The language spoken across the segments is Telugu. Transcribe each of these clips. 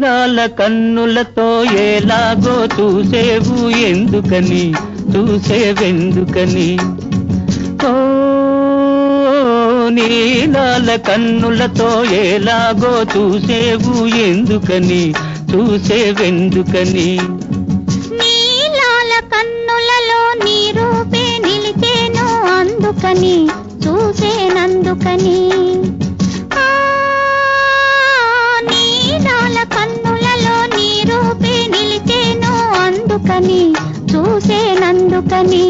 నీలాల కన్నులతో ఎలాగో చూసేవు ఎందుకని చూసేవెందుకని ఓ నీలాల కన్నులతో ఎలాగో చూసేవు ఎందుకని చూసేవెందుకని నీలాల కన్నులలో నీ రూపే నిలిచేను అందుకని చూసేనందుకని నీలాల కన్నులలో నీ రూపే నిలిచేను అందుకని చూసేనందుకని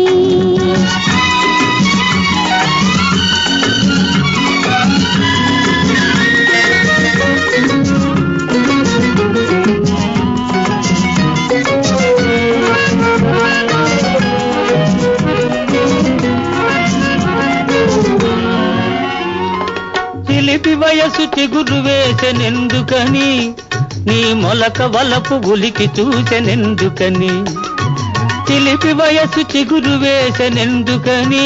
చిలిపి వయసు చిగురు వేసెనెందుకని నీ మొలక వలపు ఉలికి చూసెనెందుకని చిలిపి వయసు చిగురు వేసెనెందుకని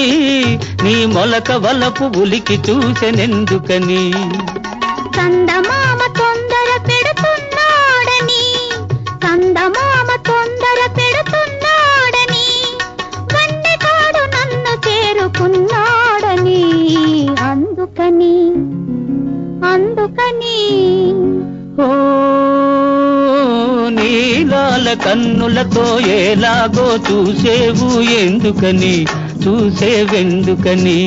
నీ మొలక వలపు ఉలికి చూసెనెందుకని చందమామ తొందర పెడుతున్నాడని చందమామ తొందర పెడుతున్నాడని కన్నెకాడు నన్ను చేరుకున్నాడని అందుకని అందుకని ఓ నీలాల కన్నులతో ఎలాగో చూసేవు ఎందుకని చూసేవెందుకని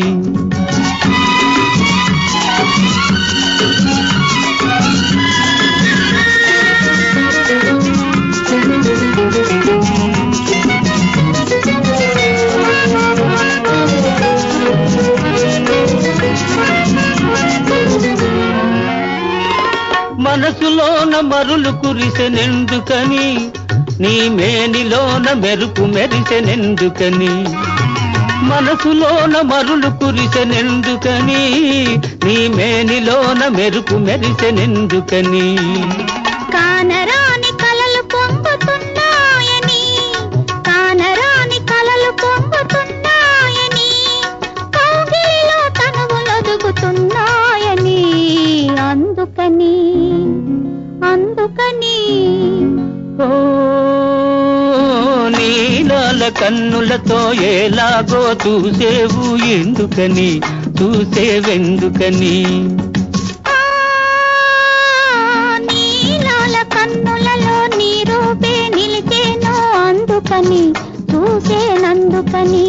మనసులోన మరులు కురిసెనెందుకని నీ మేనిలోన మెరుపు మెరిసెనెందుకని మనసులోన మరులు కురిసెనెందుకని నీ మేనిలోన మెరుపు మెరిసెనెందుకని కానరాని కలలు పొంగుతున్నాయని కానరాని కలలు పొంగుతున్నాయని కౌగిలిలో తనువులొదుగుతున్నాయని అందుకని అందుకని ఓ నీలాల కన్నులతో ఎలాగో చూసేవు ఎందుకని చూసేవెందుకని నీలాల కన్నులలో నీ రూపే నిలిచేను అందుకని చూసేనందుకని